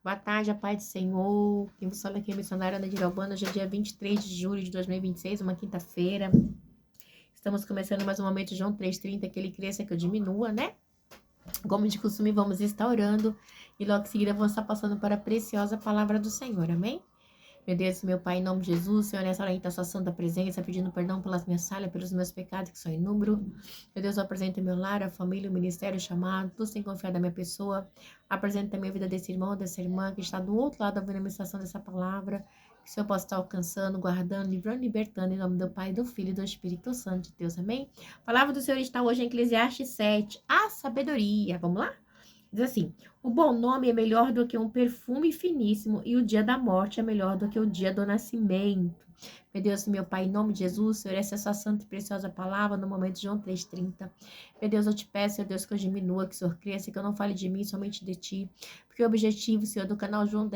Boa tarde, a paz do Senhor. Quem vos fala aqui é a missionária Ana de Albano. Hoje é dia 23 de julho de 2026, uma quinta-feira. Estamos começando mais um momento de João 3,30, que ele cresça, que eu diminua, né? Como de costume, vamos estar orando e logo em seguida vamos estar passando para a preciosa palavra do Senhor, amém? Meu Deus, meu Pai, em nome de Jesus, Senhor, nessa hora está a sua santa presença, pedindo perdão pelas minhas falhas, pelos meus pecados, que são em número. Meu Deus, eu apresento meu lar, a família, o ministério, o chamado, tudo sem confiar da minha pessoa. Apresento também a vida desse irmão, dessa irmã, que está do outro lado ouvindo a ministração dessa palavra, que o Senhor possa estar alcançando, guardando, livrando, libertando, em nome do Pai, do Filho e do Espírito Santo de Deus, amém? A palavra do Senhor está hoje em Eclesiastes 7, a sabedoria. Vamos lá? Diz assim: o bom nome é melhor do que um perfume finíssimo, e o dia da morte é melhor do que o dia do nascimento. Meu Deus, meu Pai, em nome de Jesus, Senhor, essa é a sua santa e preciosa palavra no momento de João 3,30. Meu Deus, eu te peço, Senhor Deus, que eu diminua, que o Senhor cresça, que eu não fale de mim, somente de ti. Porque o objetivo, Senhor, do canal João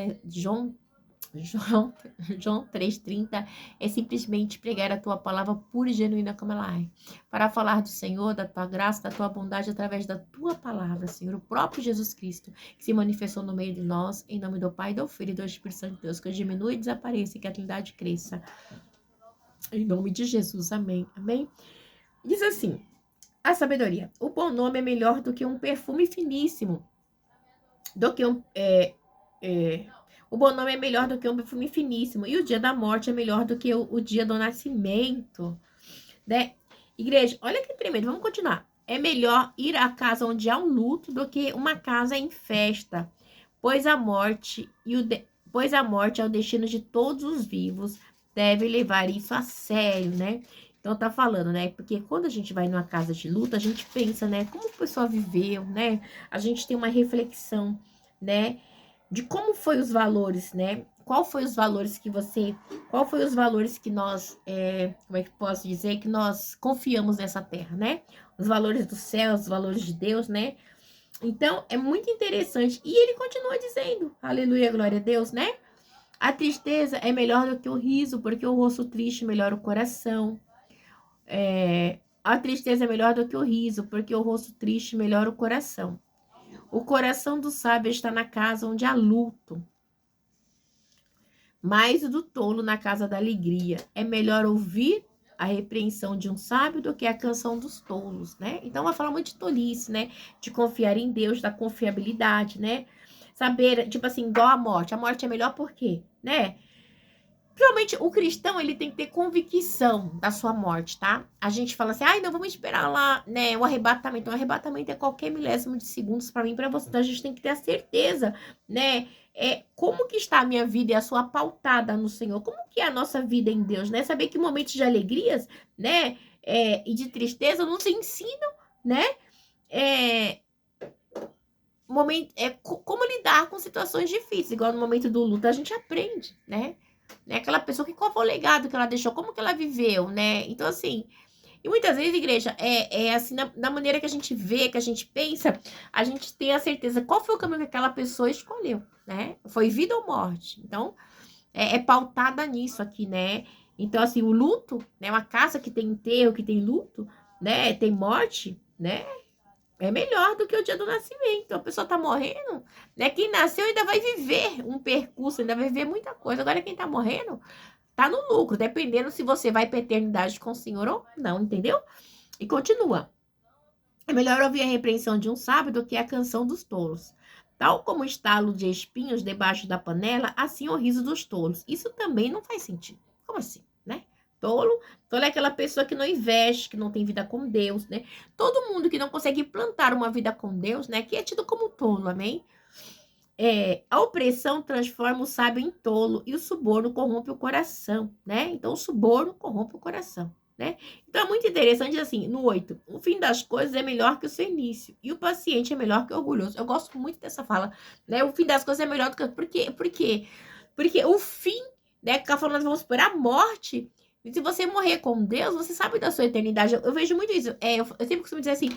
3,30 é simplesmente pregar a tua palavra pura e genuína como ela é. Para falar do Senhor, da tua graça, da tua bondade através da tua palavra, Senhor. O próprio Jesus Cristo que se manifestou no meio de nós, em nome do Pai, do Filho e do Espírito Santo de Deus, que eu diminua e desapareça e que a Trindade cresça. Em nome de Jesus, amém. Amém? Diz assim: a sabedoria. O bom nome é melhor do que um perfume finíssimo. O bom nome é melhor do que um perfume finíssimo. E o dia da morte é melhor do que o dia do nascimento. Né? Igreja, olha que tremendo. Vamos continuar. É melhor ir à casa onde há um luto do que uma casa em festa. Pois a morte é o destino de todos os vivos. Deve levar isso a sério, né? Então tá falando, né? Porque quando a gente vai numa casa de luto, a gente pensa, né? Como a pessoa viveu, né? A gente tem uma reflexão, né? De como foi os valores, né? Qual foi os valores que nós, como é que posso dizer, que nós confiamos nessa terra, né? Os valores do céu, os valores de Deus, né? Então, é muito interessante. E ele continua dizendo, aleluia, glória a Deus, né? A tristeza é melhor do que o riso, porque o rosto triste melhora o coração. A tristeza é melhor do que o riso, porque o rosto triste melhora o coração. O coração do sábio está na casa onde há luto, mas o do tolo na casa da alegria. É melhor ouvir a repreensão de um sábio do que a canção dos tolos, né? Então vai falar muito de tolice, né? De confiar em Deus, da confiabilidade, né? Saber, tipo assim, igual a morte. A morte é melhor por quê, né? Principalmente o cristão, ele tem que ter convicção da sua morte, tá? A gente fala assim, ai, não, vamos esperar lá, né, o arrebatamento. O arrebatamento é qualquer milésimo de segundos para mim e para você. Então, a gente tem que ter a certeza, né? Como que está a minha vida e a sua pautada no Senhor? Como que é a nossa vida em Deus, né? Saber que momentos de alegrias, né, e de tristeza nos ensinam, né? Como lidar com situações difíceis. Igual no momento do luto, a gente aprende, né? Aquela pessoa, qual foi o legado que ela deixou, como que ela viveu, né? Então, assim, e muitas vezes, igreja, assim, na maneira que a gente vê, que a gente pensa, a gente tem a certeza qual foi o caminho que aquela pessoa escolheu, né? Foi vida ou morte. Então, é pautada nisso aqui, né? Então, assim, o luto, né? Uma casa que tem enterro, que tem luto, né? Tem morte, né? É melhor do que o dia do nascimento. A pessoa tá morrendo, né? Quem nasceu ainda vai viver um percurso, ainda vai viver muita coisa. Agora, quem tá morrendo, tá no lucro, dependendo se você vai pra eternidade com o Senhor ou não, entendeu? E continua. É melhor ouvir a repreensão de um sábio do que a canção dos tolos. Tal como o estalo de espinhos debaixo da panela, assim o riso dos tolos. Isso também não faz sentido. Como assim, né? Tolo é aquela pessoa que não investe, que não tem vida com Deus, né? Todo mundo que não consegue plantar uma vida com Deus, né? Que é tido como tolo, amém? A opressão transforma o sábio em tolo e o suborno corrompe o coração, né? Então, o suborno corrompe o coração, né? Então, é muito interessante, assim, no 8, o fim das coisas é melhor que o seu início e o paciente é melhor que o orgulhoso. Eu gosto muito dessa fala, né? O fim das coisas é melhor do que... Por quê? Porque o fim, né? Que tá falando, vamos esperar a morte. E se você morrer com Deus, você sabe da sua eternidade. Eu vejo muito isso. Eu sempre costumo dizer assim,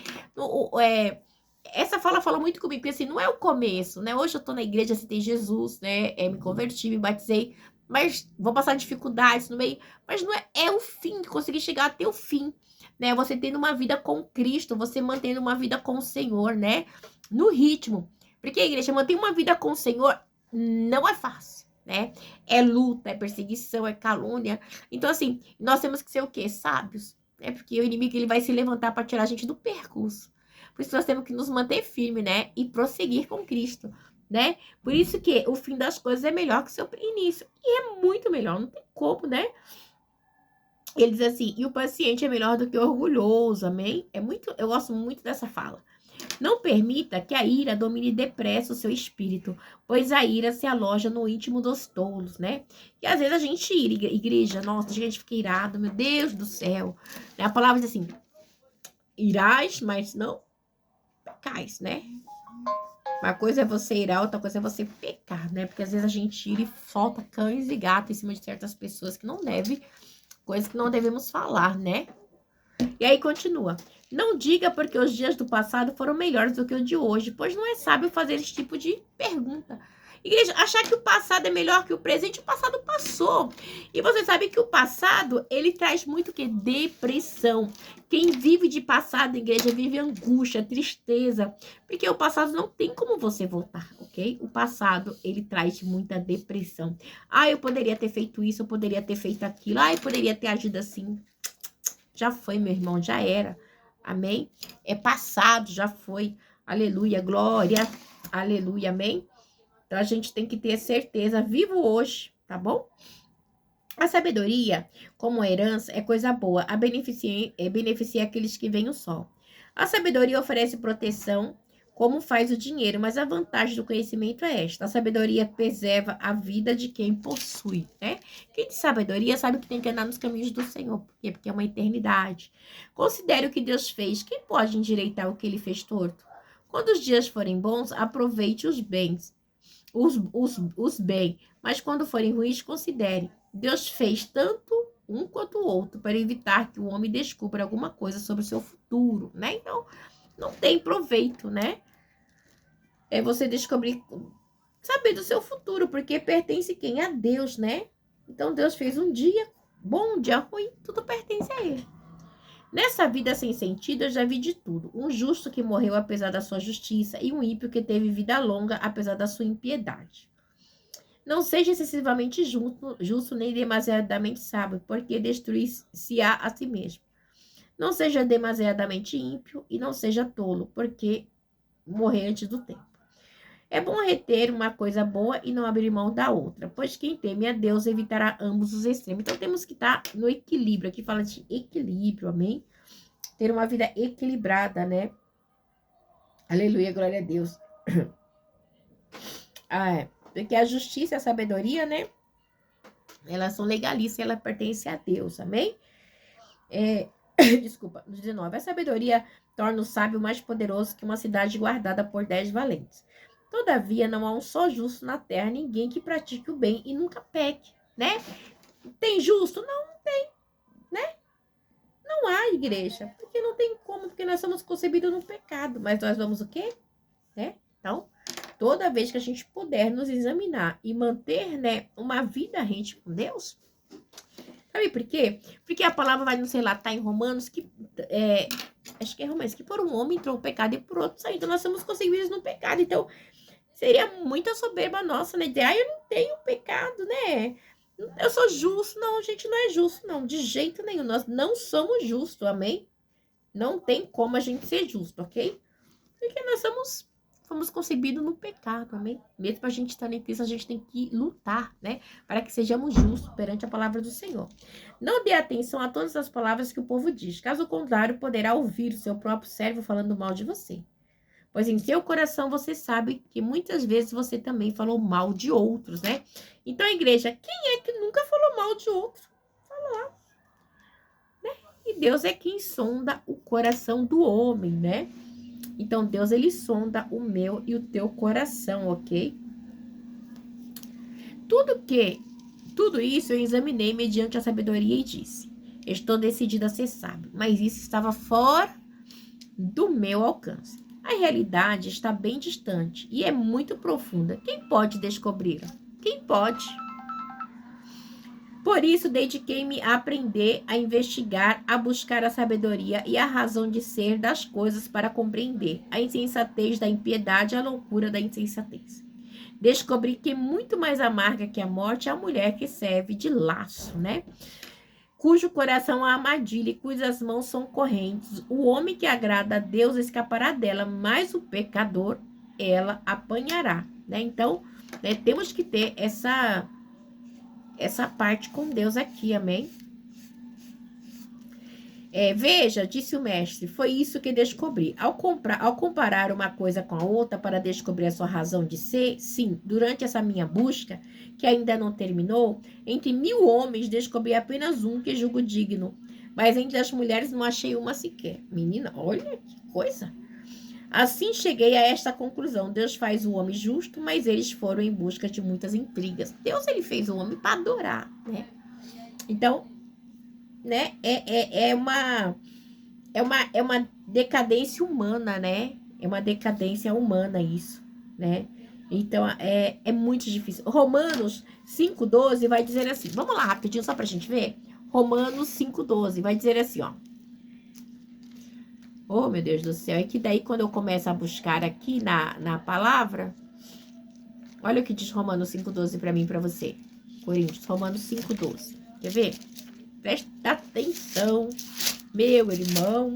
essa fala muito comigo, porque assim, não é o começo, né? Hoje eu tô na igreja, aceitei Jesus, né? Me converti, me batizei, mas vou passar dificuldades no meio, mas não é o fim, conseguir chegar até o fim, né? Você tendo uma vida com Cristo, você mantendo uma vida com o Senhor, né? No ritmo. Porque a igreja mantém uma vida com o Senhor não é fácil, né? É luta, é perseguição, é calúnia. Então, assim, nós temos que ser o quê? Sábios, né? Porque o inimigo ele vai se levantar para tirar a gente do percurso. Por isso nós temos que nos manter firme, né? E prosseguir com Cristo, né? Por isso que o fim das coisas é melhor que o seu início. E é muito melhor, não tem como, né? Ele diz assim, e o paciente é melhor do que o orgulhoso, amém? Eu gosto muito dessa fala. Não permita que a ira domine depressa o seu espírito, pois a ira se aloja no íntimo dos tolos, né? E às vezes a gente ira, igreja, nossa, a gente fica irado, meu Deus do céu. A palavra diz assim, irás, mas não pecais, né? Uma coisa é você irar, outra coisa é você pecar, né? Porque às vezes a gente ira e solta cães e gatos em cima de certas pessoas que não devem, coisas que não devemos falar, né? E aí continua. Não diga porque os dias do passado foram melhores do que o de hoje, pois não é sábio fazer esse tipo de pergunta. Igreja, achar que o passado é melhor que o presente, o passado passou. E você sabe que o passado, ele traz muito o quê? Depressão. Quem vive de passado, igreja, vive angústia, tristeza. Porque o passado não tem como você voltar, ok? O passado, ele traz muita depressão. Ah, eu poderia ter feito isso, eu poderia ter feito aquilo. Ah, eu poderia ter agido assim. Já foi, meu irmão, já era. Amém? É passado, já foi. Aleluia, glória. Aleluia, amém? Então a gente tem que ter certeza, vivo hoje, tá bom? A sabedoria, como herança, é coisa boa. Beneficia aqueles que veem o sol. A sabedoria oferece proteção, como faz o dinheiro, mas a vantagem do conhecimento é esta: a sabedoria preserva a vida de quem possui, né? Quem tem sabedoria sabe que tem que andar nos caminhos do Senhor. Por quê? Porque é uma eternidade. Considere o que Deus fez. Quem pode endireitar o que ele fez torto? Quando os dias forem bons, aproveite os bens, os bem, mas quando forem ruins, considere. Deus fez tanto um quanto o outro para evitar que o homem descubra alguma coisa sobre o seu futuro, né? Então, não tem proveito, né? É você descobrir, saber do seu futuro, porque pertence quem? A Deus, né? Então, Deus fez um dia bom, um dia ruim, tudo pertence a Ele. Nessa vida sem sentido, eu já vi de tudo. Um justo que morreu apesar da sua justiça e um ímpio que teve vida longa apesar da sua impiedade. Não seja excessivamente justo nem demasiadamente sábio, porque destruir-se-á a si mesmo. Não seja demasiadamente ímpio e não seja tolo, porque morrer antes do tempo. É bom reter uma coisa boa e não abrir mão da outra, pois quem teme a Deus evitará ambos os extremos. Então temos que estar no equilíbrio. Aqui fala de equilíbrio, amém? Ter uma vida equilibrada, né? Aleluia, glória a Deus. Porque a justiça e a sabedoria, né? Elas são legalistas e ela pertence a Deus, amém? Desculpa, no 19. A sabedoria torna o sábio mais poderoso que uma cidade guardada por 10 valentes. Todavia, não há um só justo na terra, ninguém que pratique o bem e nunca peque, né? Tem justo? Não, não tem, né? Não há igreja, porque não tem como, porque nós somos concebidos no pecado, mas nós vamos o quê? Né? Então, toda vez que a gente puder nos examinar e manter, né, uma vida rente com Deus, sabe por quê? Porque a palavra vai nos relatar em Romanos que, acho que é Romanos, que por um homem entrou o pecado e por outro saiu. Então, nós somos concebidos no pecado. Então, seria muita soberba nossa, né? Dizer, eu não tenho pecado, né? Eu sou justo. Não, gente, não é justo, não. De jeito nenhum. Nós não somos justos, amém? Não tem como a gente ser justo, ok? Porque nós fomos concebidos no pecado, amém? Mesmo pra gente estar em Cristo, a gente tem que lutar, né? Para que sejamos justos perante a palavra do Senhor. Não dê atenção a todas as palavras que o povo diz. Caso contrário, poderá ouvir o seu próprio servo falando mal de você. Pois em seu coração você sabe que muitas vezes você também falou mal de outros, né? Então, igreja, quem é que nunca falou mal de outro? Fala lá, né? E Deus é quem sonda o coração do homem, né? Então, Deus, ele sonda o meu e o teu coração, ok? Tudo isso eu examinei mediante a sabedoria e disse: estou decidida a ser sábio, mas isso estava fora do meu alcance. A realidade está bem distante e é muito profunda. Quem pode descobri-la? Quem pode? Por isso, dediquei-me a aprender, a investigar, a buscar a sabedoria e a razão de ser das coisas para compreender a insensatez da impiedade e a loucura da insensatez. descobri que muito mais amarga que a morte é a mulher que serve de laço, né? Cujo coração é armadilha e cujas mãos são correntes. O homem que agrada a Deus escapará dela, mas o pecador ela apanhará, né? Então, né, temos que ter essa parte com Deus aqui, amém? Veja, disse o mestre, foi isso que descobri. Ao comparar uma coisa com a outra para descobrir a sua razão de ser, sim, durante essa minha busca, que ainda não terminou, entre 1000 homens descobri apenas um que julgo digno, mas entre as mulheres não achei uma sequer. Menina, olha que coisa! Assim cheguei a esta conclusão. Deus faz o homem justo, mas eles foram em busca de muitas intrigas. Deus, ele fez o homem para adorar, né? Então, né, é uma decadência humana, né? É uma decadência humana isso, né? Então, é muito difícil. Romanos 5,12 vai dizer assim, vamos lá rapidinho só pra gente ver. Romanos 5,12 vai dizer assim, ó. Oh, meu Deus do céu, é que daí quando eu começo a buscar aqui na palavra, olha o que diz Romanos 5,12 pra mim e pra você. Coríntios, Romanos 5,12. Quer ver? Presta atenção, meu irmão.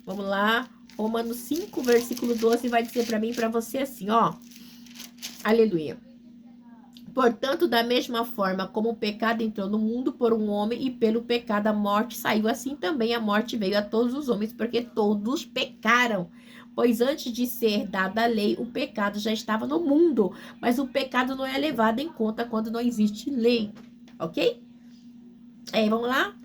Vamos lá. Romanos 5, versículo 12 vai dizer pra mim e pra você assim, ó. Aleluia. Portanto, da mesma forma como o pecado entrou no mundo por um homem e pelo pecado a morte saiu, assim também a morte veio a todos os homens, porque todos pecaram. Pois antes de ser dada a lei, o pecado já estava no mundo, mas o pecado não é levado em conta quando não existe lei, ok? Vamos lá?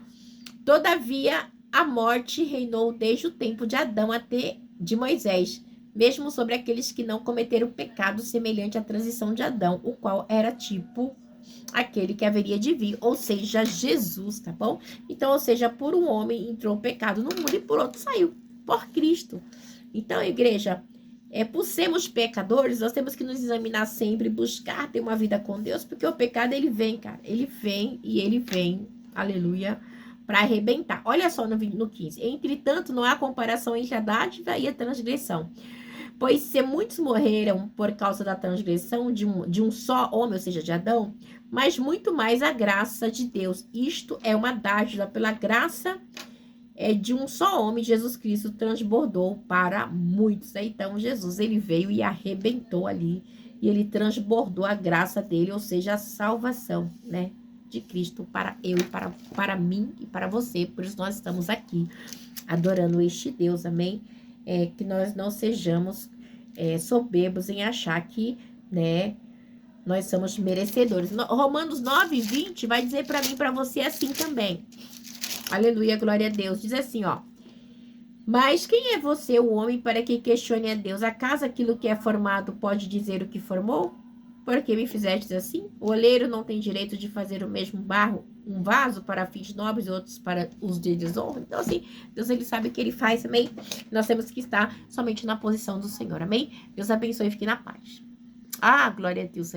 Todavia, a morte reinou desde o tempo de Adão até de Moisés, mesmo sobre aqueles que não cometeram pecado semelhante à transição de Adão, o qual era tipo aquele que haveria de vir, ou seja, Jesus, tá bom? Então, ou seja, por um homem entrou o pecado no mundo e por outro saiu, por Cristo. Então, igreja, por sermos pecadores, nós temos que nos examinar sempre, buscar ter uma vida com Deus, porque o pecado, ele vem, cara, ele vem e ele vem, aleluia, para arrebentar. Olha só no 15. Entretanto, não há comparação entre a dádiva e a transgressão. Pois se muitos morreram por causa da transgressão de um só homem, ou seja, de Adão, mas muito mais a graça de Deus. Isto é uma dádiva pela graça de um só homem, Jesus Cristo, transbordou para muitos. Então, Jesus, ele veio e arrebentou ali, e ele transbordou a graça dele, ou seja, a salvação, né? De Cristo para eu, para mim e para você. Por isso nós estamos aqui adorando este Deus, amém? Que nós não sejamos soberbos em achar que, né, nós somos merecedores. Romanos 9:20 vai dizer para mim e para você assim também. Aleluia, glória a Deus. Diz assim, ó. Mas quem é você, o homem, para que questione a Deus? Acaso aquilo que é formado pode dizer o que formou? Por que me fizestes assim? O oleiro não tem direito de fazer o mesmo barro, um vaso para fins nobres e outros para os de desonra? Então, assim, Deus, ele sabe o que ele faz, amém? Nós temos que estar somente na posição do Senhor, amém? Deus abençoe e fique na paz. Ah, glória a Deus.